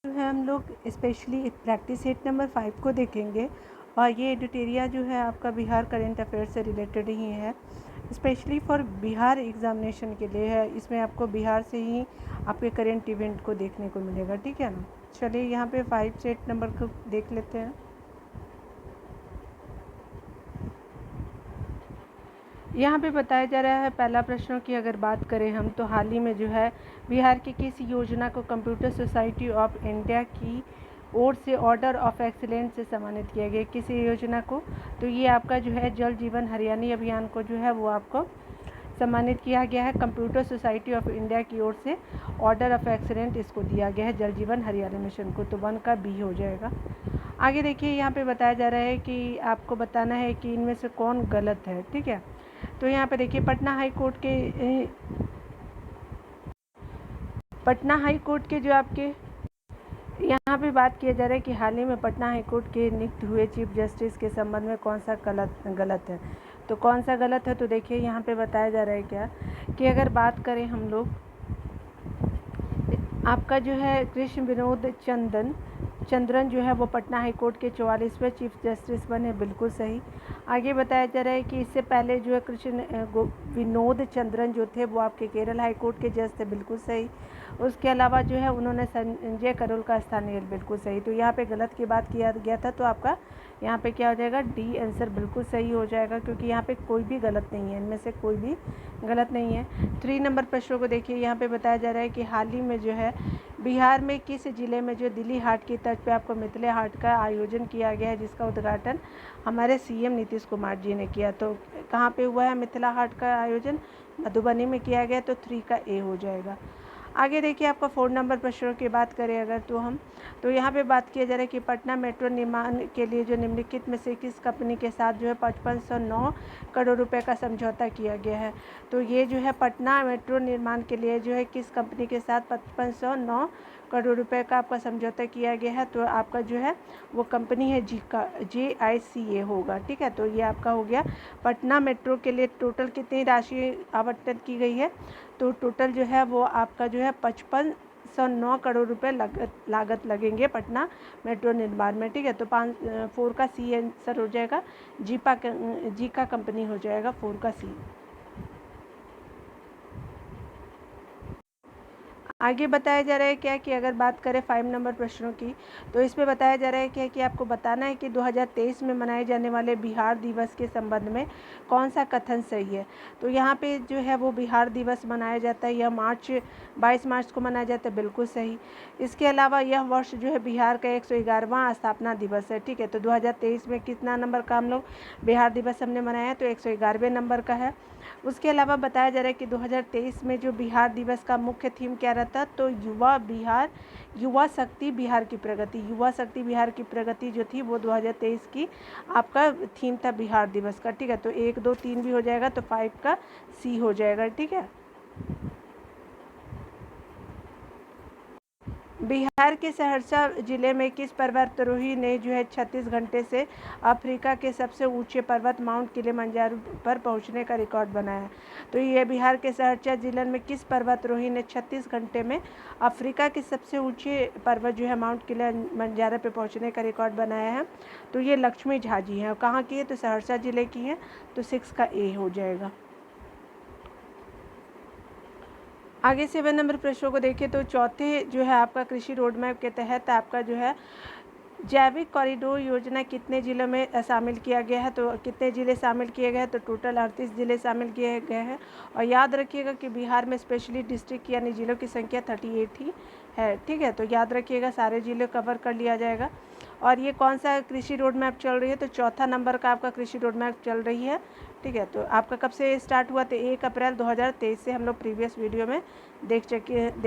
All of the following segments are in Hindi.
जो है हम लोग स्पेशली प्रैक्टिस सेट नंबर 5 को देखेंगे और ये एडिटोरिया जो है आपका बिहार करंट अफेयर से रिलेटेड ही है, स्पेशली फॉर बिहार एग्जामिनेशन के लिए है। इसमें आपको बिहार से ही आपके करंट इवेंट को देखने को मिलेगा, ठीक है ना। चलिए यहाँ पे 5 सेट नंबर को देख लेते हैं। यहाँ पे बताया जा रहा है पहला प्रश्नों की अगर बात करें हम, तो हाल ही में जो है बिहार की किस योजना को कंप्यूटर सोसाइटी ऑफ इंडिया की ओर से ऑर्डर ऑफ एक्सीलेंस से सम्मानित किया गया। किसी योजना को, तो ये आपका जो है जल जीवन हरियाली अभियान को जो है वो आपको सम्मानित किया गया है। कंप्यूटर सोसाइटी ऑफ इंडिया की ओर से ऑर्डर ऑफ एक्सीलेंस इसको दिया गया है, जल जीवन हरियाली मिशन को। तो 1 का बी हो जाएगा। आगे देखिए यहाँ पे बताया जा रहा है कि आपको बताना है कि इनमें से कौन गलत है, ठीक है। तो यहाँ पे देखिए पटना हाई कोर्ट के जो आपके यहाँ पे बात किया जा रहा है कि हाल ही में पटना हाई कोर्ट के नियुक्त हुए चीफ जस्टिस के संबंध में कौन सा गलत है। तो कौन सा गलत है, तो देखिए यहाँ पे बताया जा रहा है क्या कि अगर बात करें हम लोग, आपका जो है कृष्ण विनोद चंद्रन जो है वो पटना हाई कोर्ट के 44वें चीफ जस्टिस बने, बिल्कुल सही। आगे बताया जा रहा है कि इससे पहले जो है विनोद चंद्रन जो थे वो आपके केरल हाई कोर्ट के जज थे, बिल्कुल सही। उसके अलावा जो है उन्होंने संजय करोल का स्थान लिया, बिल्कुल सही। तो यहाँ पे गलत की बात किया गया था, तो आपका यहाँ पे क्या हो जाएगा, डी आंसर बिल्कुल सही हो जाएगा, क्योंकि यहाँ पे कोई भी गलत नहीं है, इनमें से कोई भी गलत नहीं है। 3 नंबर प्रश्नों को देखिए, यहाँ पे बताया जा रहा है कि हाल ही में जो है बिहार में किस जिले में जो दिल्ली हाट की तर्ज पे आपको मिथिला हाट का आयोजन किया गया है, जिसका उद्घाटन हमारे सीएम नीतीश कुमार जी ने किया। तो कहाँ पे हुआ है मिथिला हाट का आयोजन, मधुबनी में किया गया। तो 3 का ए हो जाएगा। आगे देखिए आपका 4 नंबर प्रश्नों की बात करें अगर, तो यहाँ पे बात किया जा रहा है कि पटना मेट्रो निर्माण के लिए जो निम्नलिखित में से किस कंपनी के साथ जो है 5509 करोड़ रुपए का समझौता किया गया है। तो ये जो है पटना मेट्रो निर्माण के लिए जो है किस कंपनी के साथ 5509 करोड़ रुपए का आपका समझौता किया गया है। तो आपका जो है वो कंपनी है JICA होगा, ठीक है। तो ये आपका हो गया पटना मेट्रो के लिए टोटल कितनी राशि आवंटन की गई है। तो टोटल जो है वो आपका जो है 5509 करोड़ रुपए लागत लगेंगे पटना मेट्रो निर्माण में, ठीक है। तो 4 का सी आंसर हो जाएगा, जीका कंपनी हो जाएगा 4 का सी। आगे बताया जा रहा है क्या कि अगर बात करें 5 नंबर प्रश्नों की, तो इसमें बताया जा रहा है क्या कि आपको बताना है कि 2023 में मनाए जाने वाले बिहार दिवस के संबंध में कौन सा कथन सही है। तो यहाँ पे जो है वो बिहार दिवस मनाया जाता है, यह 22 मार्च को मनाया जाता है, बिल्कुल सही। इसके अलावा यह वर्ष जो है बिहार का 111वां स्थापना दिवस है, ठीक है। तो 2023 में कितना नंबर का हम लोग बिहार दिवस हमने मनाया है, तो 111वें नंबर का है। उसके अलावा बताया जा रहा है कि 2023 में जो बिहार दिवस का मुख्य थीम क्या रहता, तो युवा शक्ति बिहार की प्रगति। युवा शक्ति बिहार की प्रगति जो थी वो 2023 की आपका थीम था बिहार दिवस का, ठीक है। तो 1 2 3 भी हो जाएगा, तो 5 का सी हो जाएगा, ठीक है। बिहार के सहरसा जिले में किस पर्वतारोही ने जो है 36 घंटे से अफ्रीका के सबसे ऊंचे पर्वत माउंट किलिमंजारो पर पहुंचने का रिकॉर्ड बनाया है। तो ये बिहार के सहरसा जिले में किस पर्वतारोही ने 36 घंटे में अफ्रीका के सबसे ऊंचे पर्वत जो है माउंट किलिमंजारो पे पहुंचने का रिकॉर्ड बनाया है। तो ये लक्ष्मी झा जी हैं, और कहाँ की है, तो सहरसा जिले की हैं। तो 6 का ए हो जाएगा। आगे 7 नंबर प्रश्नों को देखें, तो चौथे जो है आपका कृषि रोड मैप के तहत आपका जो है जैविक कॉरिडोर योजना कितने जिलों में शामिल किया गया है। तो कितने ज़िले शामिल किए गए हैं, तो टोटल 38 ज़िले शामिल किए गए हैं। और याद रखिएगा कि बिहार में स्पेशली डिस्ट्रिक्ट यानी ज़िलों की संख्या 38 ही है, ठीक है। तो याद रखिएगा सारे ज़िले कवर कर लिया जाएगा। और ये कौन सा कृषि रोड मैप चल रही है, तो चौथा नंबर का आपका कृषि रोड मैप चल रही है, ठीक है। तो आपका कब से स्टार्ट हुआ, तो 1 अप्रैल 2023 से हम लोग प्रीवियस वीडियो में देख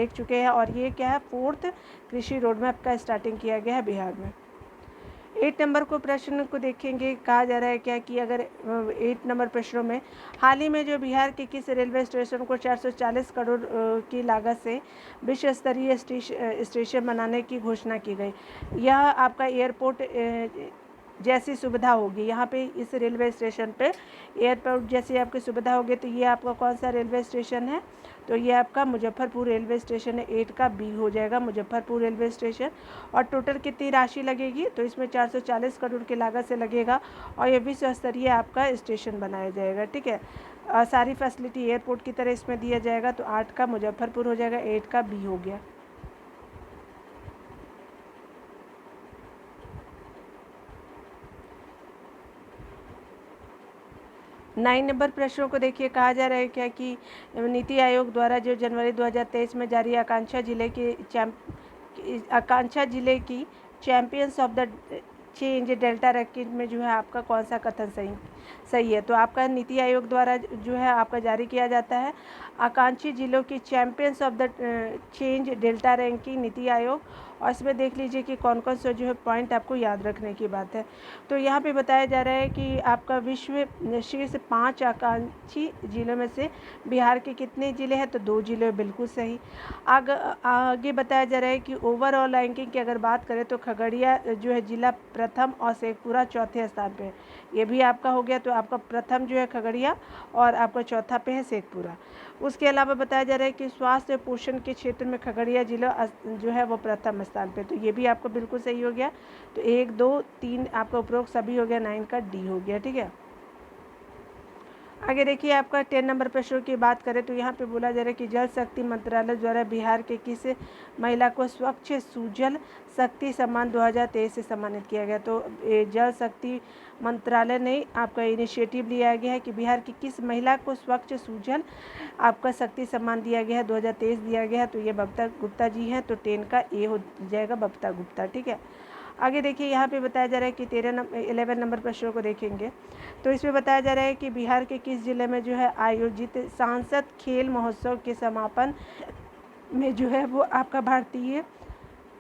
चुके हैं। और ये क्या है, 4th कृषि रोड मैप का स्टार्टिंग किया गया है बिहार में। 8 नंबर को प्रश्न को देखेंगे, कहा जा रहा है क्या कि अगर 8 नंबर प्रश्नों में हाल ही में जो बिहार के किस रेलवे स्टेशन को 440 करोड़ की लागत से विश्व स्तरीय स्टेशन बनाने की घोषणा की गई। यह आपका एयरपोर्ट जैसी सुविधा होगी। यहाँ पे इस रेलवे स्टेशन पे एयरपोर्ट जैसी आपकी सुविधा होगी। तो ये आपका कौन सा रेलवे स्टेशन है? तो ये आपका मुजफ्फरपुर रेलवे स्टेशन है। 8 का बी हो जाएगा, मुजफ्फरपुर रेलवे स्टेशन। और टोटल कितनी राशि लगेगी? तो इसमें 440 करोड़ की लागत से लगेगा और ये विश्व स्तरीय आपका स्टेशन बनाया जाएगा। ठीक है, सारी फैसिलिटी एयरपोर्ट की तरह इसमें दिया जाएगा। तो 8 का मुजफ्फरपुर हो जाएगा, 8 का बी हो गया। 9 नंबर प्रश्नों को देखिए, कहा जा रहा है क्या कि नीति आयोग द्वारा जो जनवरी 2023 में जारी आकांक्षा जिले की champions of the change delta ranking में जो है आपका कौन सा कथन सही है? तो आपका नीति आयोग द्वारा जो है आपका जारी किया जाता है आकांक्षी जिलों की champions of the change delta ranking NITI Aayog. और इसमें देख लीजिए कि कौन कौन सा जो है पॉइंट आपको याद रखने की बात है। तो यहाँ पे बताया जा रहा है कि आपका विश्व शीर्ष 5 आकांक्षी जिलों में से बिहार के कितने ज़िले हैं? तो 2 ज़िले, बिल्कुल सही। आगे बताया जा रहा है कि ओवरऑल रैंकिंग की अगर बात करें तो खगड़िया जो है जिला प्रथम और शेखपुरा चौथे स्थान पे है। ये भी आपका हो गया। तो आपका प्रथम जो है खगड़िया और आपका चौथा पे है शेखपुरा। उसके अलावा बताया जा रहा है कि स्वास्थ्य पोषण के क्षेत्र में खगड़िया जिला जो है वो प्रथम स्थान पे। तो ये भी आपको बिल्कुल सही हो गया। तो 1, 2, 3 आपका उपरोक्त सभी हो गया, 9 का डी हो गया। ठीक है, आगे देखिए आपका 10 नंबर प्रश्नों की बात करें तो यहाँ पे बोला जा रहा है कि जल शक्ति मंत्रालय द्वारा बिहार के किस महिला को स्वच्छ सुजल शक्ति सम्मान 2023 से सम्मानित किया गया? तो जल शक्ति मंत्रालय ने आपका इनिशिएटिव लिया गया है कि बिहार की किस महिला को स्वच्छ सुजल आपका शक्ति सम्मान दिया गया है, 2023 दिया गया है। तो ये बबीता गुप्ता जी हैं। तो 10 का ए हो जाएगा, बबीता गुप्ता। ठीक है, आगे देखिए यहाँ पे बताया जा रहा है कि 11 नंबर प्रश्नों को देखेंगे तो इसमें बताया जा रहा है कि बिहार के किस जिले में जो है आयोजित सांसद खेल महोत्सव के समापन में जो है वो आपका भारतीय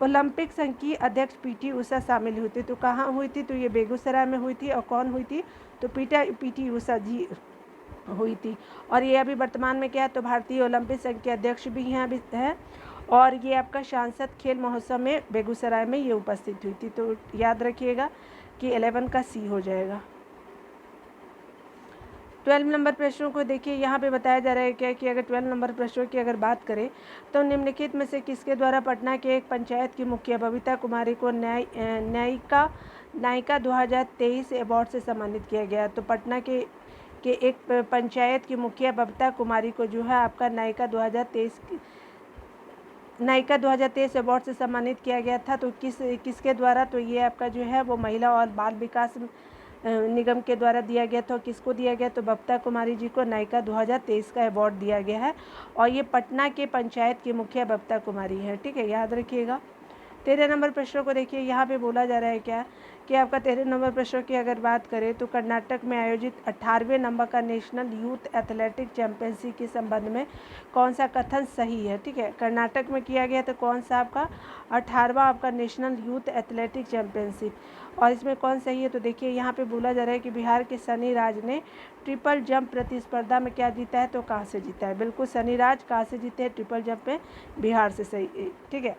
ओलंपिक संघ की अध्यक्ष पीटी उषा शामिल हुई थी? तो कहाँ हुई थी? तो ये बेगूसराय में हुई थी। और कौन हुई थी? तो पीटी उषा जी हुई थी। और ये अभी वर्तमान में क्या है? तो भारतीय ओलंपिक संघ के अध्यक्ष भी हैं अभी है। और ये आपका सांसद खेल महोत्सव में बेगूसराय में ये उपस्थित हुई थी। तो याद रखिएगा कि 11 का सी हो जाएगा। 12 नंबर प्रश्नों को देखिए, यहाँ पे बताया जा रहा है क्या कि अगर 12 नंबर प्रश्नों की अगर बात करें तो निम्नलिखित में से किसके द्वारा पटना के एक पंचायत की मुखिया बबीता कुमारी को नायिका 2023 अवार्ड से सम्मानित किया गया? तो पटना के एक पंचायत की मुखिया बबीता कुमारी को जो है आपका नायिका 2023 अवार्ड से सम्मानित किया गया था। तो किसके द्वारा? तो ये आपका जो है वो महिला और बाल विकास निगम के द्वारा दिया गया था। किसको दिया गया? तो बबीता कुमारी जी को नायिका 2023 का अवार्ड दिया गया है। और ये पटना के पंचायत की मुखिया बबीता कुमारी है। ठीक है, याद रखिएगा। 13 नंबर प्रश्नों को देखिए, यहाँ पे बोला जा रहा है क्या कि आपका 13 नंबर प्रश्नों की अगर बात करें तो कर्नाटक में आयोजित 18वें नंबर का नेशनल यूथ एथलेटिक चैंपियनशिप के संबंध में कौन सा कथन सही है? ठीक है, कर्नाटक में किया गया तो कौन सा आपका 18वां आपका नेशनल यूथ एथलेटिक चैंपियनशिप। और इसमें कौन सही है? तो देखिए यहाँ पे बोला जा रहा है कि बिहार के सनी राज ने ट्रिपल जंप प्रतिस्पर्धा में क्या जीता है? तो कहाँ से जीता है? बिल्कुल सनी राज कहाँ से जीते हैं ट्रिपल जंप में? बिहार से। सही, ठीक है।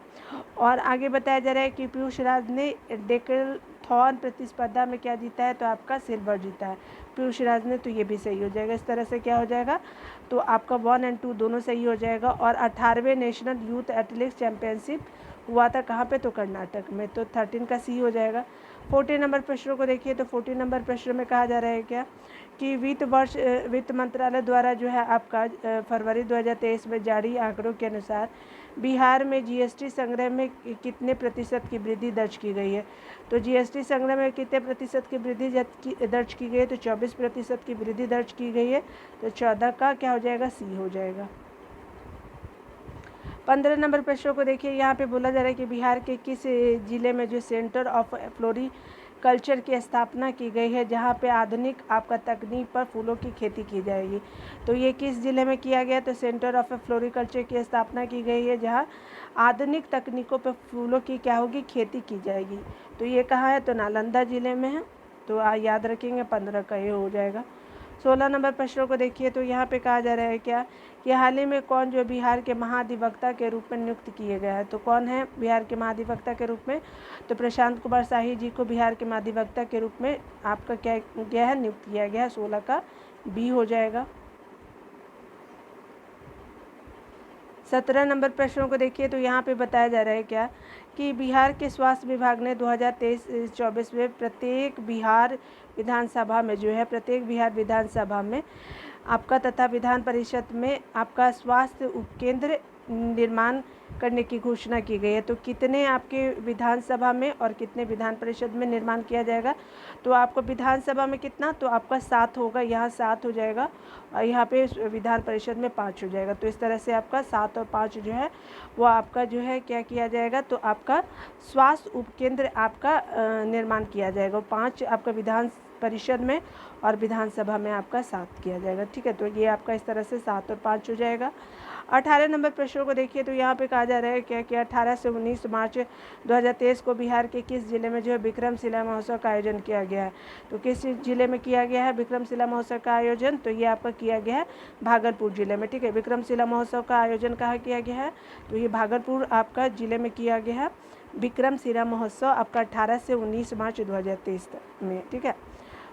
और आगे बताया जा रहा है कि पीयूष राज ने डेकेथलॉन प्रतिस्पर्धा में क्या जीता है? तो आपका सिल्वर जीता है पीयूष राज ने। तो ये भी सही हो जाएगा। इस तरह से क्या हो जाएगा? तो आपका 1 और 2 दोनों सही हो जाएगा। और 18वें नेशनल यूथ एथलेटिक्स चैंपियनशिप हुआ था कहाँ पे? तो कर्नाटक में। तो 13 का सी हो जाएगा। 14 नंबर प्रश्नों को देखिए तो 14 नंबर प्रश्न में कहा जा रहा है क्या कि वित्त मंत्रालय द्वारा जो है आपका फरवरी 2023 में जारी आंकड़ों के अनुसार बिहार में जीएसटी संग्रह में कितने प्रतिशत की वृद्धि दर्ज की गई है? तो जीएसटी संग्रह में कितने प्रतिशत की वृद्धि दर्ज की गई है? तो 24% की वृद्धि दर्ज की गई है। तो 14 का क्या हो जाएगा? सी हो जाएगा। 15 नंबर प्रश्नों को देखिए, यहाँ पे बोला जा रहा है कि बिहार के किस जिले में जो सेंटर ऑफ फ्लोरिकल्चर की स्थापना की गई है जहाँ पे आधुनिक आपका तकनीक पर फूलों की खेती की जाएगी? तो ये किस जिले में किया गया? तो सेंटर ऑफ फ्लोरिकल्चर की स्थापना की गई है जहाँ आधुनिक तकनीकों पर फूलों की क्या होगी? खेती की जाएगी। तो ये कहाँ है? तो नालंदा जिले में है। तो याद रखेंगे 15 का ये हो जाएगा। 16 नंबर प्रश्नों को देखिए तो यहाँ पे कहा जा रहा है क्या कि हाल ही में कौन जो बिहार के महाधिवक्ता के रूप में नियुक्त किए गए हैं। तो कौन है बिहार के महाधिवक्ता के रूप में? तो प्रशांत कुमार शाही जी को बिहार के महाधिवक्ता के रूप में आपका क्या गया है, नियुक्त किया गया है। 16 का बी हो जाएगा। 17 नंबर प्रश्नों को देखिए तो यहाँ पे बताया जा रहा है क्या कि बिहार के स्वास्थ्य विभाग ने 2023-24 में प्रत्येक बिहार विधानसभा में आपका तथा विधान परिषद में आपका स्वास्थ्य उपकेंद्र निर्माण करने की घोषणा की गई है। तो कितने आपके विधानसभा में और कितने विधान परिषद में निर्माण किया जाएगा? तो आपको विधानसभा में कितना, तो आपका 7 होगा, यहाँ 7 हो जाएगा और यहाँ पे विधान परिषद में 5 हो जाएगा। तो इस तरह से आपका 7 और 5 जो है वो आपका जो है क्या किया जाएगा, तो आपका स्वास्थ्य उपकेंद्र आपका निर्माण किया जाएगा। 5 आपका विधान परिषद में और विधानसभा में आपका 7 किया जाएगा। ठीक है, तो ये आपका इस तरह से 7 और 5 हो जाएगा। 18 नंबर प्रश्नों को देखिए तो यहाँ पे कहा जा रहा है क्या कि 18 से 19 मार्च 2023 को बिहार के किस जिले में जो है विक्रमशिला महोत्सव का आयोजन किया गया है। तो किस जिले में किया गया है विक्रमशिला महोत्सव का आयोजन? तो ये आपका किया गया है भागलपुर जिले में। ठीक है, विक्रमशिला महोत्सव का आयोजन कहाँ किया गया है? तो ये भागलपुर आपका जिले में किया गया है विक्रमशिला महोत्सव आपका 18 से 19 मार्च 2023 में। ठीक है,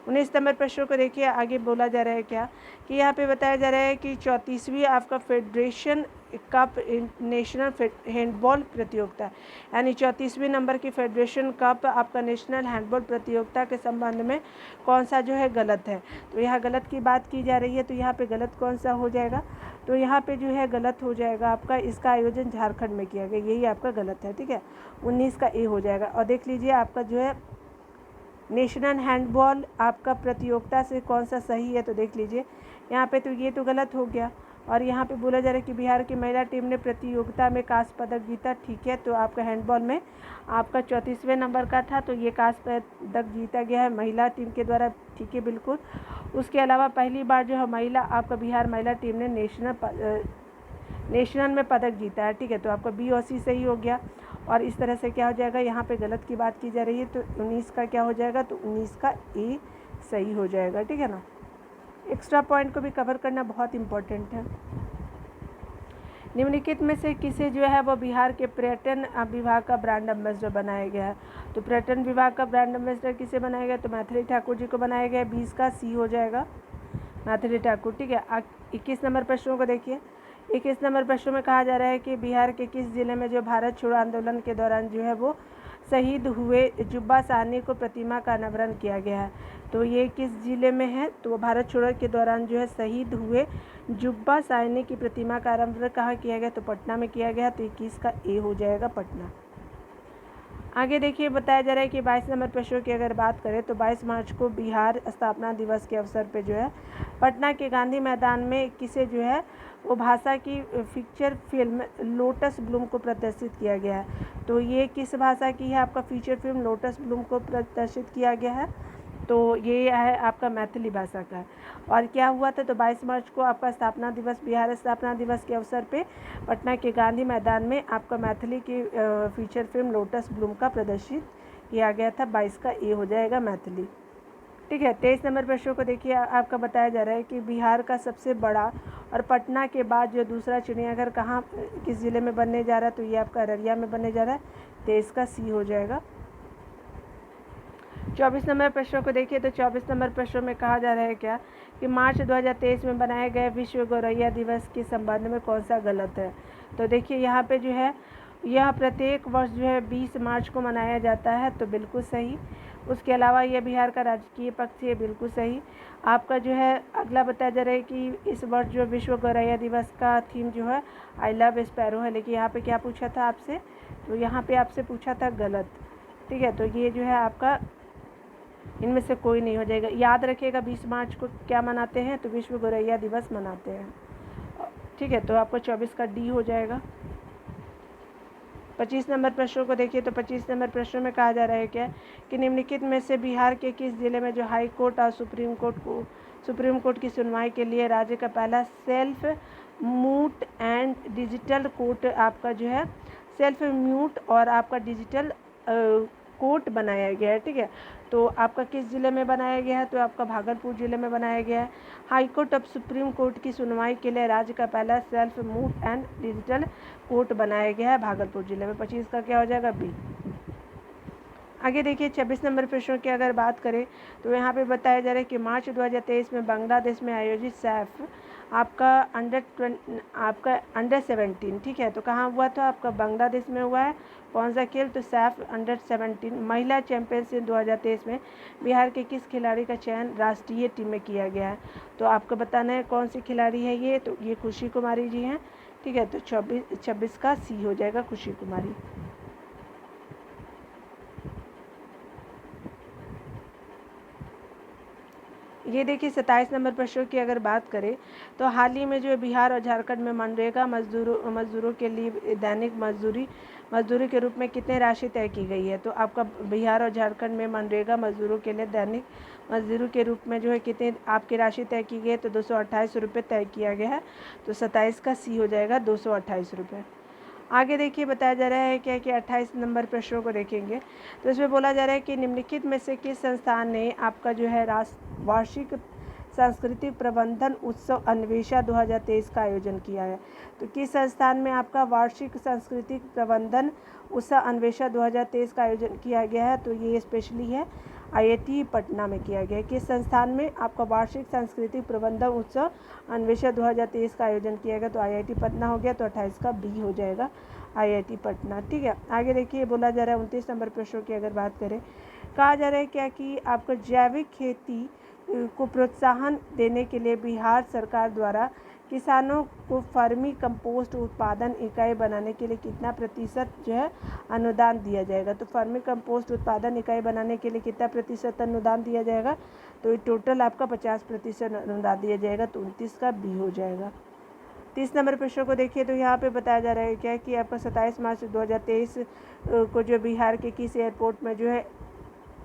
19 नंबर प्रश्नों को देखिए, आगे बोला जा रहा है क्या कि यहाँ पे बताया जा रहा है कि 34वीं आपका फेडरेशन कप नेशनल हैंडबॉल प्रतियोगिता यानी 34वीं नंबर की फेडरेशन कप आपका नेशनल हैंडबॉल प्रतियोगिता के संबंध में कौन सा जो है गलत है। तो यहाँ गलत की बात की जा रही है, तो यहाँ पे गलत कौन सा हो जाएगा? तो यहाँ पे जो है गलत हो जाएगा आपका इसका आयोजन झारखंड में किया गया, यही आपका गलत है। ठीक है, 19 का ए हो जाएगा। और देख लीजिए आपका जो है नेशनल हैंडबॉल आपका प्रतियोगिता से कौन सा सही है, तो देख लीजिए यहाँ पे तो ये तो गलत हो गया। और यहाँ पे बोला जा रहा है कि बिहार की महिला टीम ने प्रतियोगिता में कांस्य पदक जीता। ठीक है, तो आपका हैंडबॉल में आपका 34वें नंबर का था, तो ये कांस्य पदक जीता गया है महिला टीम के द्वारा। ठीक है, बिल्कुल। उसके अलावा पहली बार जो है महिला आपका बिहार महिला टीम ने नेशनल में पदक जीता है। ठीक है, तो आपका बी और सी सही हो गया। और इस तरह से क्या हो जाएगा, यहाँ पे गलत की बात की जा रही है, तो 19 का क्या हो जाएगा, तो 19 का ए सही हो जाएगा। ठीक है ना, एक्स्ट्रा पॉइंट को भी कवर करना बहुत इम्पोर्टेंट है। निम्नलिखित में से किसे जो है वो बिहार के पर्यटन विभाग का ब्रांड एम्बेसडर बनाया गया है। तो पर्यटन विभाग का ब्रांड एम्बेसडर किसे बनाया गया, तो मैथिली ठाकुर जी को बनाया गया। 20 का सी हो जाएगा, मैथिली ठाकुर। ठीक है, 21 नंबर प्रश्नों को देखिए। 21 नंबर प्रश्नों में कहा जा रहा है कि बिहार के किस जिले में जो भारत छोड़ो आंदोलन के दौरान जो है वो शहीद हुए जुब्बा साहनी को प्रतिमा का अनावरण किया गया है। तो ये किस जिले में है, तो भारत छोड़ो के दौरान जो है शहीद हुए जुब्बा साहनी की प्रतिमा का अनावरण कहाँ किया गया, तो पटना में किया गया। तो 21 का ए हो जाएगा, पटना। आगे देखिए बताया जा रहा है कि 22 नंबर प्रश्नों की अगर बात करें तो 22 मार्च को बिहार स्थापना दिवस के अवसर पे जो है पटना के गांधी मैदान में किसे जो है वो भाषा की फीचर फिल्म लोटस ब्लूम को प्रदर्शित किया गया है। तो ये किस भाषा की है, आपका फीचर फिल्म लोटस ब्लूम को प्रदर्शित किया गया है, तो ये है आपका मैथिली भाषा का। और क्या हुआ था, तो 22 मार्च को आपका स्थापना दिवस बिहार स्थापना दिवस के अवसर पे पटना के गांधी मैदान में आपका मैथिली की फीचर फिल्म लोटस ब्लूम का प्रदर्शित किया गया था। 22 का ए हो जाएगा, मैथिली। ठीक है, 23 नंबर प्रश्नों को देखिए, आपका बताया जा रहा है कि बिहार का सबसे बड़ा और पटना के बाद जो दूसरा चिड़ियाघर कहाँ किस ज़िले में बनने जा रहा है, तो ये आपका अररिया में बनने जा रहा है। 23 का सी हो जाएगा। 24 नंबर प्रश्नों को देखिए, तो 24 नंबर प्रश्नों में कहा जा रहा है क्या कि मार्च 2023 में बनाए गए विश्व गौरैया दिवस के संबंध में कौन सा गलत है। तो देखिए यहाँ पे जो है यह प्रत्येक वर्ष जो है 20 मार्च को मनाया जाता है, तो बिल्कुल सही। उसके अलावा यह बिहार का राजकीय पक्ष है, बिल्कुल सही। आपका जो है अगला बताया जा रहा है कि इस वर्ष जो विश्व गौरैया दिवस का थीम जो है आई लव स्पैरो है, लेकिन यहाँ पे क्या पूछा था आपसे, तो यहाँ पे आपसे पूछा था गलत। ठीक है, तो ये जो है आपका इनमें से कोई नहीं हो जाएगा। याद रखिएगा 20 मार्च को क्या मनाते हैं, तो विश्व गौरैया दिवस मनाते हैं। ठीक है, तो आपको 24 का डी हो जाएगा। 25 नंबर प्रश्नों को देखिए, तो 25 नंबर प्रश्नों में कहा जा रहा है क्या कि निम्नलिखित में से बिहार के किस जिले में जो हाई कोर्ट और सुप्रीम कोर्ट की सुनवाई के लिए राज्य का पहला self mute and digital court आपका जो है सेल्फ म्यूट और आपका डिजिटल कोर्ट बनाया गया है, ठीक है। तो आपका किस ज़िले में बनाया गया है, तो आपका भागलपुर ज़िले में बनाया गया है। हाई कोर्ट अब सुप्रीम कोर्ट की सुनवाई के लिए राज्य का पहला self move and digital court बनाया गया है भागलपुर ज़िले में। 25 का क्या हो जाएगा, बी। आगे देखिए 26 नंबर प्रश्न की अगर बात करें तो यहाँ पे बताया जा रहा है कि मार्च 2023 में बांग्लादेश में आयोजित सैफ आपका अंडर 17, ठीक है। तो कहाँ हुआ था, आपका बांग्लादेश में हुआ है। कौन सा खेल, तो सैफ अंडर 17 महिला चैंपियनशिप 2023 में बिहार के किस खिलाड़ी का चयन राष्ट्रीय टीम में किया गया है। तो आपको बताना है कौन सी खिलाड़ी है ये, तो ये खुशी कुमारी जी हैं, ठीक है। तो 26 का सी हो जाएगा, खुशी कुमारी। ये देखिए 27 नंबर प्रश्न की अगर बात करें तो हाल ही में जो है बिहार और झारखंड में मनरेगा मजदूरों के लिए दैनिक मजदूरी के रूप में कितने राशि तय की गई है। तो आपका बिहार और झारखंड में मनरेगा मजदूरों के लिए दैनिक मजदूरी के रूप में जो है कितने आपकी राशि तय की गई है, तो 228 रुपये तय किया गया है। तो 27 का सी हो जाएगा, 228 रुपये। आगे देखिए बताया जा रहा है क्या कि 28 नंबर प्रश्नों को देखेंगे तो इसमें बोला जा रहा है कि निम्नलिखित में से किस संस्थान ने आपका जो है वार्षिक सांस्कृतिक प्रबंधन उत्सव अन्वेषा 2023 का आयोजन किया है। तो किस संस्थान में आपका वार्षिक सांस्कृतिक प्रबंधन उत्सव अन्वेषा 2023 का आयोजन किया गया है, तो ये स्पेशली है IIT पटना में किया गया है। किस संस्थान में आपका वार्षिक सांस्कृतिक प्रबंधन उत्सव अन्वेषा 2023 का आयोजन किया गया, तो IIT पटना हो गया। तो 28 का बी हो जाएगा, IIT पटना, ठीक है। आगे देखिए बोला जा रहा है 29 नंबर प्रश्नों की अगर बात करें, कहा जा रहा है क्या कि आपको जैविक खेती को प्रोत्साहन देने के लिए बिहार सरकार द्वारा किसानों को फर्मी कंपोस्ट उत्पादन इकाई बनाने के लिए कितना प्रतिशत जो है अनुदान दिया जाएगा। तो फर्मी कंपोस्ट उत्पादन इकाई बनाने के लिए कितना प्रतिशत अनुदान दिया जाएगा, तो ये टोटल आपका 50% अनुदान दिया जाएगा। तो 29 का बी हो जाएगा। 30 नंबर प्रश्न को देखिए तो यहाँ पे बताया जा रहा है क्या कि आपका 27 मार्च 2023 को जो बिहार के किस एयरपोर्ट में जो है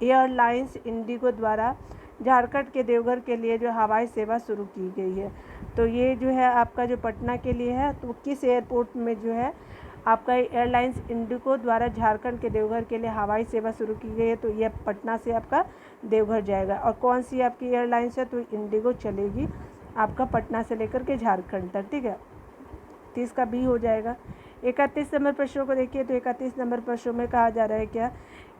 एयरलाइंस इंडिगो द्वारा झारखंड के देवघर के लिए जो हवाई सेवा शुरू की गई है। तो ये जो है आपका जो पटना के लिए है, तो किस एयरपोर्ट में जो है आपका एयरलाइंस इंडिगो द्वारा झारखंड के देवघर के लिए हवाई सेवा शुरू की गई है, तो यह पटना से आपका देवघर जाएगा। और कौन सी आपकी एयरलाइंस है, तो इंडिगो चलेगी आपका पटना से लेकर के झारखंड तक, ठीक है। 30 का बी हो जाएगा। 31 नंबर प्रश्नों को देखिए तो 31 नंबर प्रश्नों में कहा जा रहा है क्या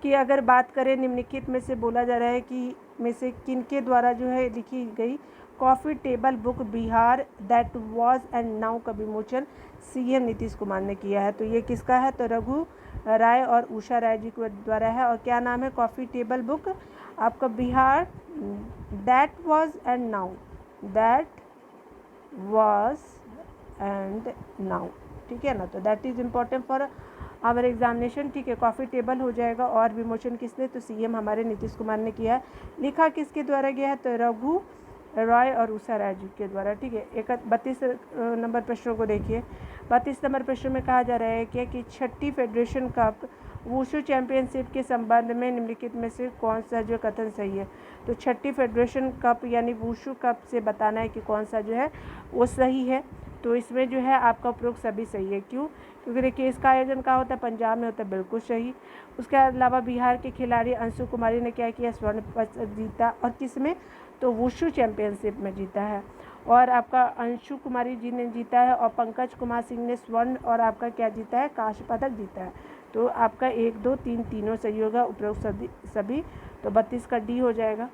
कि अगर बात करें निम्नलिखित में से बोला जा रहा है कि में से किनके द्वारा जो है लिखी गई coffee table book Bihar that was and now का विमोचन CM नीतीश कुमार ने किया है। तो ये किसका है, तो रघु राय और उषा राय जी के द्वारा है। और क्या नाम है कॉफ़ी टेबल बुक आपका, Bihar that was and now, that was and now, ठीक है ना। तो that is important for our examination, ठीक है। कॉफ़ी टेबल हो जाएगा। और विमोचन किसने, तो CM हमारे नीतीश कुमार ने किया है। लिखा किसके द्वारा गया है, तो रघु रॉय और उषा राय जी के द्वारा, ठीक है। 32 नंबर प्रश्नों को देखिए। 32 नंबर प्रश्न में कहा जा रहा है क्या कि छठी फेडरेशन कप वुशु चैंपियनशिप के संबंध में निम्नलिखित में से कौन सा जो कथन सही है। तो छठी फेडरेशन कप यानी वुशु कप से बताना है कि कौन सा जो है वो सही है। तो इसमें जो है आपका उपरोक्त सभी सही है। क्यों, क्योंकि देखिए इसका आयोजन कहाँ होता है, पंजाब में होता है, बिल्कुल सही। उसके अलावा बिहार के खिलाड़ी अंशु कुमारी ने क्या किया, स्वर्ण पदक जीता। और किस में, तो वुशु चैंपियनशिप में जीता है। और आपका अंशु कुमारी जी ने जीता है और पंकज कुमार सिंह ने स्वर्ण और आपका क्या जीता है, कांस्य पदक जीता है। तो आपका 1 2 3 तीनों सही होगा, उपरोक्त सभी। तो 32 का डी हो जाएगा।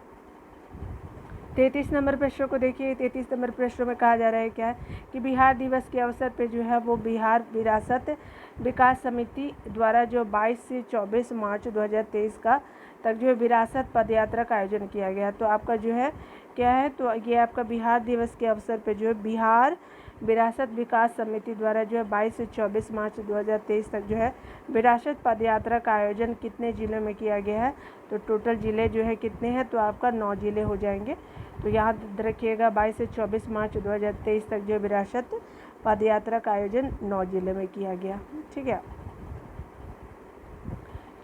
33 नंबर प्रश्न को देखिए। 33 नंबर प्रश्न में कहा जा रहा है क्या कि बिहार दिवस के अवसर पे जो है वो बिहार विरासत विकास समिति द्वारा जो 22 से 24 मार्च 2023 का तक जो है विरासत पदयात्रा का आयोजन किया गया। तो आपका जो है क्या है, तो ये आपका बिहार दिवस के अवसर पे जो है बिहार विरासत विकास समिति द्वारा जो है 22 से 24 मार्च 2023 तक जो है विरासत पदयात्रा का आयोजन कितने ज़िलों में किया गया है। तो टोटल ज़िले जो है कितने हैं, तो आपका 9 ज़िले हो जाएंगे। तो याद रखिएगा 22 से 24 मार्च 2023 तक जो विरासत पदयात्रा का आयोजन 9 ज़िले में किया गया, ठीक है।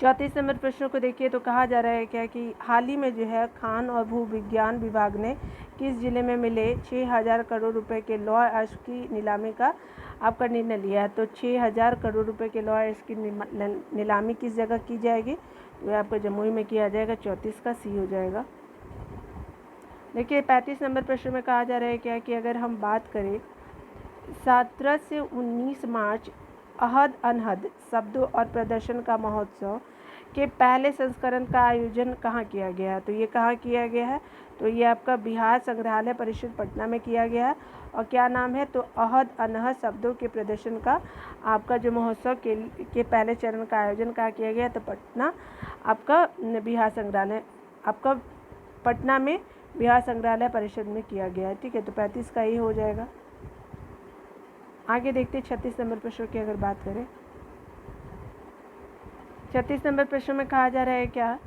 34 नंबर प्रश्नों को देखिए तो कहा जा रहा है क्या कि हाल ही में जो है खान और भू विज्ञान विभाग ने किस जिले में मिले 6,000 करोड़ रुपए के लौह अयस्क की नीलामी का आपका निर्णय लिया है? तो 6,000 करोड़ रुपए के लौह अयस्क की नीलामी किस जगह की जाएगी? तो ये आपको जमुई में किया जाएगा। 34 का सी हो जाएगा। देखिए 35 नंबर प्रश्न में कहा जा रहा है क्या कि अगर हम बात करें 17 से 19 मार्च अहद अनहद शब्दों और प्रदर्शन का महोत्सव के पहले संस्करण का आयोजन कहाँ किया गया है? तो ये कहाँ किया गया है? तो ये आपका बिहार संग्रहालय परिषद पटना में किया गया है। और क्या नाम है? तो अहद अनहद शब्दों के प्रदर्शन का आपका जो महोत्सव के पहले चरण का आयोजन कहाँ किया गया? तो पटना आपका बिहार संग्रहालय आपका पटना में बिहार संग्रहालय परिषद में किया गया है। ठीक है, तो 35 का ही हो जाएगा। आगे देखते हैं 36 नंबर प्रश्न की अगर बात करें। 36 नंबर प्रश्न में कहा जा रहा है क्या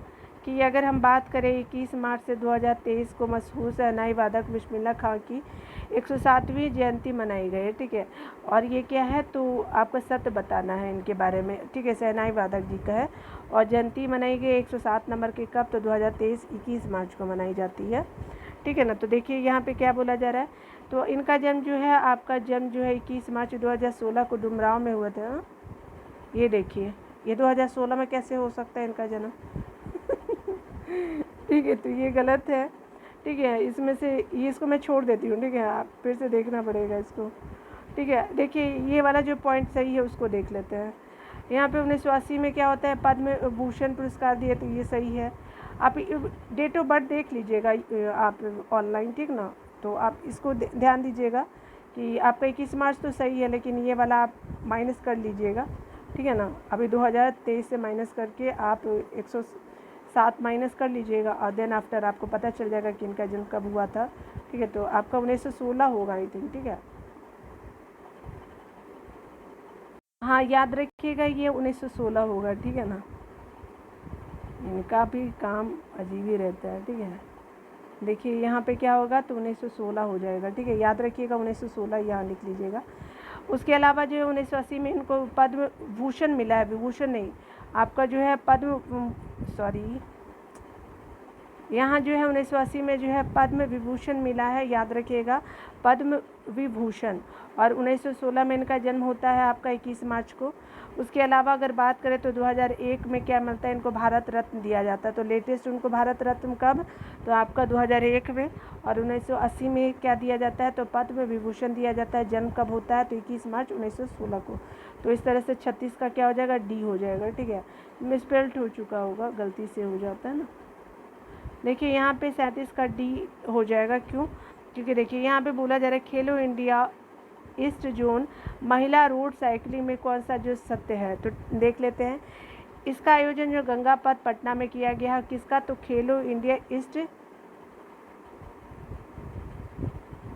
कि अगर हम बात करें 21 मार्च से 2023 को मशहूर शहनाई वादक बिस्मिल्लाह खां की 107वीं जयंती मनाई गई है। ठीक है, और ये क्या है? तो आपको सत्य बताना है इनके बारे में। ठीक है, शहनाई वादक जी का है और जयंती मनाई गई 107 नंबर के कब? तो 2023 21 मार्च को मनाई जाती है। ठीक है ना। तो देखिए यहाँ पे क्या बोला जा रहा है, तो इनका जन्म जो है आपका जन्म जो है 21 मार्च 2016 को डुमरांव में हुआ था। ये देखिए ये 2016 में कैसे हो सकता है इनका जन्म? ठीक है, तो ये गलत है। ठीक है, इसमें से ये इसको मैं छोड़ देती हूँ। ठीक है, आप फिर से देखना पड़ेगा इसको। ठीक है, देखिए ये वाला जो पॉइंट सही है उसको देख लेते हैं। यहाँ पे 1980 में क्या होता है? पद्म भूषण पुरस्कार दिए, तो ये सही है। आप डेट ऑफ बर्थ देख लीजिएगा आप ऑनलाइन। ठीक ना, तो आप इसको ध्यान दीजिएगा कि आपका 21 मार्च तो सही है, लेकिन ये वाला आप माइनस कर लीजिएगा। ठीक है ना, अभी 2023 से माइनस करके आप 107 माइनस कर लीजिएगा और देन आफ्टर आपको पता चल जाएगा कि इनका जन्म कब हुआ था। ठीक है, तो आपका 1916 होगा आई थिंक। ठीक है, हाँ याद रखिएगा ये 1916 होगा। ठीक है ना, इनका भी काम अजीब ही रहता है। ठीक है, देखिए यहाँ पे क्या होगा? तो 1916 हो जाएगा। ठीक है, याद रखिएगा 1916 यहाँ लिख लीजिएगा। उसके अलावा जो है 1980 में इनको पद्म भूषण मिला है, विभूषण नहीं, आपका जो है पद्म यहाँ जो है 1980 में जो है पद्म विभूषण मिला है, याद रखिएगा पद्म विभूषण। और 1916 में इनका जन्म होता है आपका 21 मार्च को। उसके अलावा अगर बात करें तो 2001 में क्या मिलता है इनको? भारत रत्न दिया जाता है। तो लेटेस्ट उनको भारत रत्न कब? तो आपका 2001 में। और 1980 में क्या दिया जाता है? तो पद्म विभूषण दिया जाता है। जन्म कब होता है? तो 21 मार्च 1916 को। तो इस तरह से 36 का क्या हो जाएगा? डी हो जाएगा। ठीक है, मिसस्पेल्ड हो चुका होगा, गलती से हो जाता है ना। देखिए यहाँ पे 37 का डी हो जाएगा। क्यों? क्योंकि देखिए यहाँ पे बोला जा रहा है खेलो इंडिया ईस्ट जोन महिला रोड साइकिलिंग में कौन सा जो सत्य है? तो देख लेते हैं। इसका आयोजन जो गंगा पथ पटना में किया गया है, किसका? तो खेलो इंडिया ईस्ट।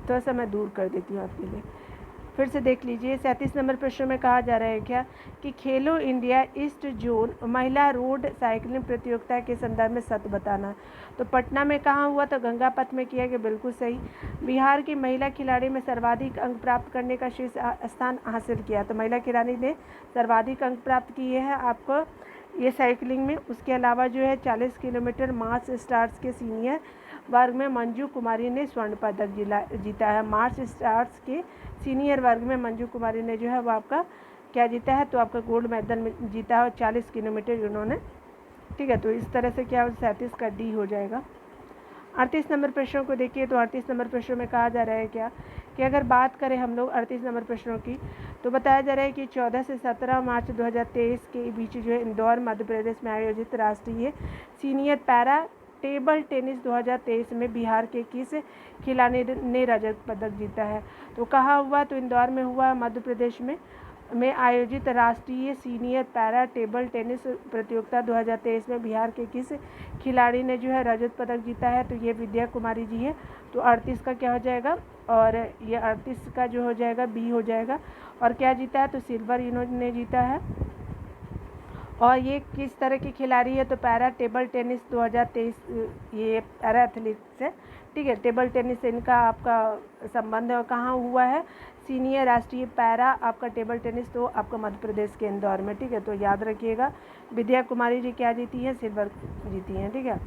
थोड़ा सा मैं दूर कर देती हूँ आपके लिए, फिर से देख लीजिए। 37 नंबर प्रश्न में कहा जा रहा है क्या कि खेलो इंडिया ईस्ट जोन महिला रोड साइकिलिंग प्रतियोगिता के संदर्भ में सत्य बताना। तो पटना में कहाँ हुआ? तो गंगा पथ में किया गया, बिल्कुल सही। बिहार की महिला खिलाड़ी में सर्वाधिक अंक प्राप्त करने का शीर्ष स्थान हासिल किया। तो महिला खिलाड़ी ने सर्वाधिक अंक प्राप्त किए हैं आपको ये साइकिलिंग में। उसके अलावा जो है 40 किलोमीटर मार्च स्टार्स के सीनियर वर्ग में मंजू कुमारी ने स्वर्ण पदक जीता है। मार्च स्टार्स के सीनियर वर्ग में मंजू कुमारी ने जो है वो आपका क्या जीता है? तो आपका गोल्ड मेडल जीता है और 40 किलोमीटर उन्होंने। ठीक है, तो इस तरह से क्या 37 का डी हो जाएगा। 38 नंबर प्रश्नों को देखिए। तो 38 नंबर प्रश्नों में कहा जा रहा है क्या कि अगर बात करें हम लोग 38 नंबर प्रश्नों की, तो बताया जा रहा है कि 14 से 17 मार्च 2023 के बीच जो है इंदौर मध्य प्रदेश में आयोजित राष्ट्रीय सीनियर पैरा टेबल टेनिस 2023 में बिहार के किस खिलाड़ी ने रजत पदक जीता है? तो कहाँ हुआ? तो इंदौर में हुआ, मध्य प्रदेश में आयोजित राष्ट्रीय सीनियर पैरा टेबल टेनिस प्रतियोगिता 2023 में बिहार के किस खिलाड़ी ने जो है रजत पदक जीता है? तो ये विद्या कुमारी जी है। तो 38 का क्या हो जाएगा? और ये 38 का जो हो जाएगा बी हो जाएगा। और क्या जीता है? तो सिल्वर इन्होंने जीता है। और ये किस तरह की खिलाड़ी है? तो पैरा टेबल टेनिस 2023 ये पैरा एथलीट्स है। ठीक है, टेबल टेनिस से इनका आपका संबंध है। और कहाँ हुआ है? सीनियर राष्ट्रीय पैरा आपका टेबल टेनिस तो आपका मध्य प्रदेश के इंदौर में। ठीक है, तो याद रखिएगा विद्या कुमारी जी क्या जीती है? सिल्वर जीती हैं। ठीक है,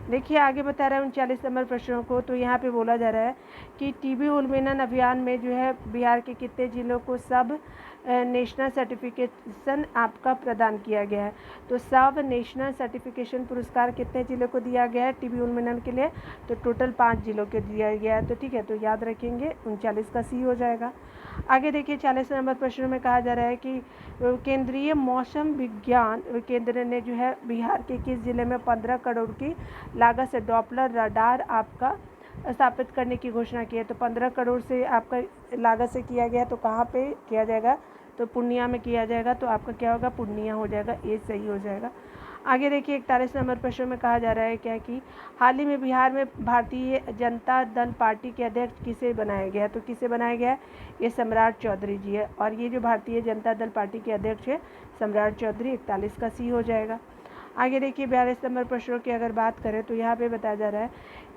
देखिए आगे बता रहा है 39 नंबर प्रश्नों को। तो यहाँ पे बोला जा रहा है कि टीबी उन्मूलन अभियान में जो है बिहार के कितने जिलों को सब नेशनल सर्टिफिकेशन आपका प्रदान किया गया है। तो सब नेशनल सर्टिफिकेशन पुरस्कार कितने जिलों को दिया गया है टीबी उन्मूलन के लिए? तो टोटल 5 जिलों को दिया गया है। तो ठीक है, तो याद रखेंगे 39 का सी हो जाएगा। आगे देखिए 40 नंबर प्रश्न में कहा जा रहा है कि केंद्रीय मौसम विज्ञान केंद्र ने जो है बिहार के किस जिले में 15 करोड़ की लागत से डॉपलर रडार आपका स्थापित करने की घोषणा की है। तो 15 करोड़ से आपका लागत से किया गया, तो कहाँ पे किया जाएगा? तो पूर्णिया में किया जाएगा। तो आपका क्या होगा? पूर्णिया हो जाएगा, ये सही हो जाएगा। आगे देखिए 41 नंबर प्रश्न में कहा जा रहा है क्या कि हाल ही में बिहार में भारतीय जनता दल पार्टी के अध्यक्ष किसे बनाया गया है? तो किसे बनाया गया है? ये सम्राट चौधरी जी है। और ये जो भारतीय जनता दल पार्टी के अध्यक्ष है सम्राट चौधरी, 41 का सी हो जाएगा। आगे देखिए 42 नंबर प्रश्नों की अगर बात करें तो यहाँ पे बताया जा रहा है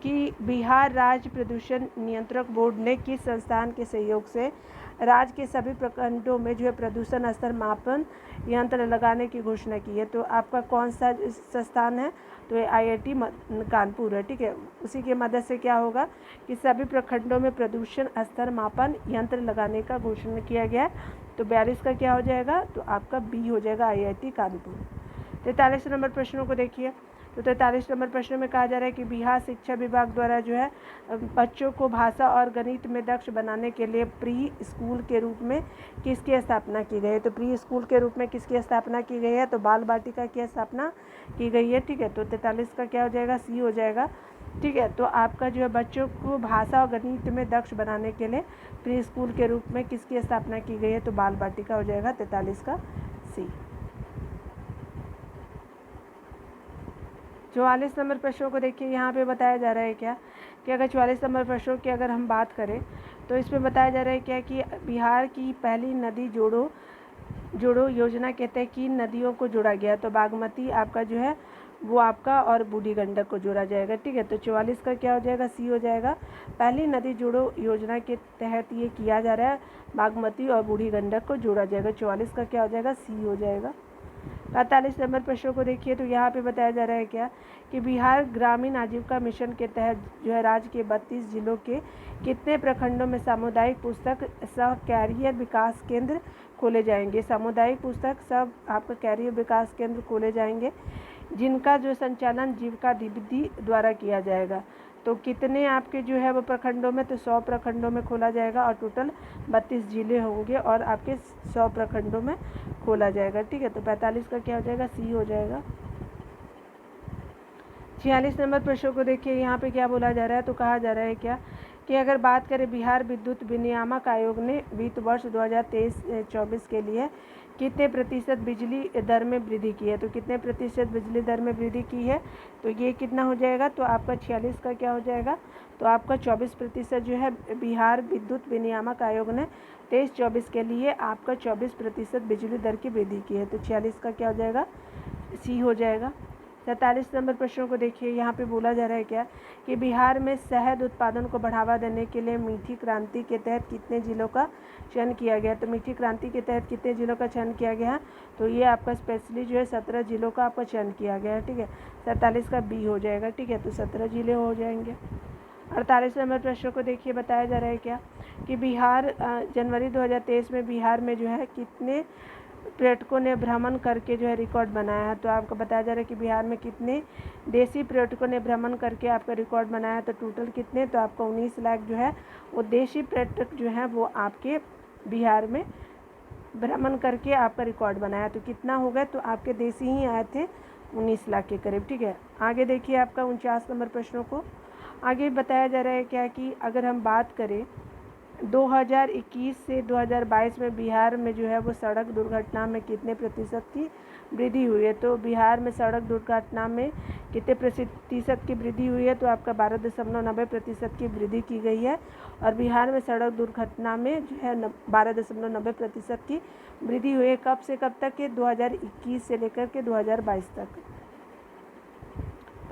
कि बिहार राज्य प्रदूषण नियंत्रक बोर्ड ने किस संस्थान के सहयोग से राज्य के सभी प्रखंडों में जो है प्रदूषण स्तर मापन यंत्र लगाने की घोषणा की है। तो आपका कौन सा संस्थान है? तो ये IIT कानपुर है। ठीक है, उसी की मदद से क्या होगा कि सभी प्रखंडों में प्रदूषण स्तर मापन यंत्र लगाने का घोषणा किया गया है। तो 42 का क्या हो जाएगा? तो आपका बी हो जाएगा, IIT कानपुर। 43 नंबर प्रश्नों को देखिए। तो 43 नंबर प्रश्न में कहा जा रहा है कि बिहार शिक्षा विभाग द्वारा जो है बच्चों को भाषा और गणित में दक्ष बनाने के लिए प्री स्कूल के रूप में किसकी स्थापना की गई है? तो प्री स्कूल के रूप में किसकी स्थापना की गई है? तो बाल बाटिका की स्थापना की गई है। ठीक है, तो 43 का क्या हो जाएगा? सी हो जाएगा। ठीक है, तो आपका जो है बच्चों को भाषा और गणित में दक्ष बनाने के लिए प्री स्कूल के रूप में किसकी स्थापना की गई है? तो बाल बाटिका हो जाएगा, 43 का सी। 44 नंबर प्रश्नों को देखिए। यहाँ पे बताया जा रहा है क्या कि अगर 44 नंबर प्रश्नों की अगर हम बात करें तो इसमें बताया जा रहा है क्या कि बिहार की पहली नदी जोड़ो योजना के तहत किन नदियों को जोड़ा गया? तो बागमती आपका जो है वो आपका और बूढ़ी गंडक को जोड़ा जाएगा। ठीक है, तो 44 का क्या हो जाएगा? सी हो जाएगा। पहली नदी जोड़ो योजना के तहत ये किया जा रहा है, बागमती और बूढ़ी गंडक को जोड़ा जाएगा। 44 का क्या हो जाएगा? सी हो जाएगा। 45 नंबर प्रश्नों को देखिए। तो यहाँ पे बताया जा रहा है क्या कि बिहार ग्रामीण आजीविका मिशन के तहत जो है राज्य के 32 जिलों के कितने प्रखंडों में सामुदायिक पुस्तक सह कैरियर विकास केंद्र खोले जाएंगे? सामुदायिक पुस्तक सब आपका कैरियर विकास केंद्र खोले जाएंगे, जिनका जो संचालन जीविका दीदी द्वारा किया जाएगा। तो कितने आपके जो है वो प्रखंडों में? तो 100 प्रखंडों में खोला जाएगा और टोटल 32 जिले होंगे और आपके 100 प्रखंडों में खोला जाएगा। ठीक है, तो 45 का क्या हो जाएगा? सी हो जाएगा। 46 नंबर प्रश्नों को देखिए। यहाँ पे क्या बोला जा रहा है? तो कहा जा रहा है क्या कि अगर बात करें बिहार विद्युत विनियामक आयोग ने वित्त वर्ष 2023-24 के लिए कितने प्रतिशत बिजली दर में वृद्धि की है? तो कितने प्रतिशत बिजली दर में वृद्धि की है? तो ये कितना हो जाएगा? तो आपका 46 का क्या हो जाएगा? तो आपका 24% जो है बिहार विद्युत विनियामक आयोग ने 23-24 के लिए आपका 24% बिजली दर की वृद्धि की है। तो 46 का क्या हो जाएगा? सी हो जाएगा। 47 नंबर प्रश्नों को देखिए। यहाँ पे बोला जा रहा है क्या कि बिहार में शहद उत्पादन को बढ़ावा देने के लिए मीठी क्रांति के तहत कितने जिलों का चयन किया गया? तो मीठी क्रांति के तहत कितने जिलों का चयन किया गया? तो ये आपका स्पेशली जो है 17 जिलों का आपका चयन किया गया है। ठीक है, 47 का बी हो जाएगा। ठीक है, तो 17 जिले हो जाएंगे। 48 नंबर प्रश्न को देखिए। बताया जा रहा है क्या कि बिहार जनवरी 2023 में बिहार में जो है कितने पर्यटकों ने भ्रमण करके जो है रिकॉर्ड बनाया है? तो आपको बताया जा रहा है कि बिहार में कितने देशी पर्यटकों ने भ्रमण करके आपका रिकॉर्ड बनाया है? तो टोटल कितने? तो आपका 19 लाख जो है वो देशी पर्यटक जो है वो आपके बिहार में भ्रमण करके आपका रिकॉर्ड बनाया। तो कितना हो गया? तो आपके देशी ही आए थे 19 लाख के करीब। ठीक है, आगे देखिए आपका 49 नंबर प्रश्नों को। आगे बताया जा रहा है क्या कि अगर हम बात करें 2021 से 2022 में बिहार में जो है वो सड़क दुर्घटना में कितने प्रतिशत की वृद्धि हुई है? तो बिहार में सड़क दुर्घटना में कितने प्रतिशत की वृद्धि हुई है? तो आपका 12.90% की वृद्धि की गई है। और बिहार में सड़क दुर्घटना में जो है 12.90% की वृद्धि हुई है। कब से कब तक के? 2021 से लेकर के 2022 तक।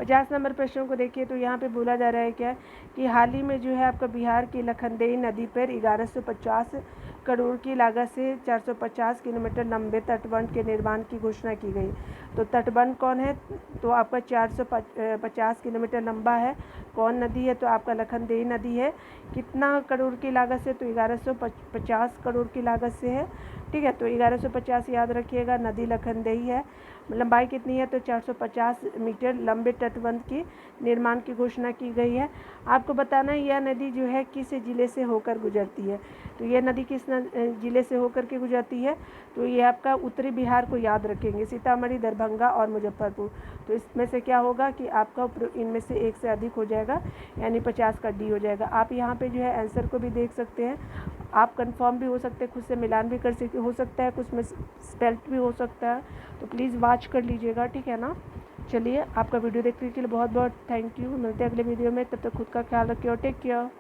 50 नंबर प्रश्न को देखिए तो यहाँ पे बोला जा रहा है क्या कि हाल ही में जो है आपका बिहार की लखनदेई नदी पर 1150 करोड़ की लागत से 450 किलोमीटर लंबे तटबंध के निर्माण की घोषणा की गई। तो तटबंध कौन है? तो आपका 450 किलोमीटर लंबा है। कौन नदी है? तो आपका लखनदेई नदी है। कितना करोड़ की लागत से? तो 1150 करोड़ की लागत से है। ठीक है, तो 1150 याद रखिएगा। नदी लखनदेई है। लंबाई कितनी है? तो 450 मीटर लंबे तटबंध की निर्माण की घोषणा की गई है। आपको बताना है यह नदी जो है किस ज़िले से होकर गुजरती है। तो यह नदी किस ज़िले से होकर के गुजरती है? तो ये आपका उत्तरी बिहार को याद रखेंगे, सीतामढ़ी, दरभंगा और मुजफ्फरपुर। तो इसमें से क्या होगा कि आपका इनमें से एक से अधिक हो जाएगा, यानी 50 का डी हो जाएगा। आप यहाँ पे जो है आंसर को भी देख सकते हैं। आप कंफर्म भी हो सकते हैं, खुद से मिलान भी कर सकते हो सकता है, कुछ में स्पेल्ट भी हो सकता है। तो प्लीज़ वॉच कर लीजिएगा, ठीक है ना। चलिए, आपका वीडियो देखने के लिए बहुत बहुत थैंक यू। मिलते हैं अगले वीडियो में, तब तक खुद का ख्याल रखिए और टेक केयर।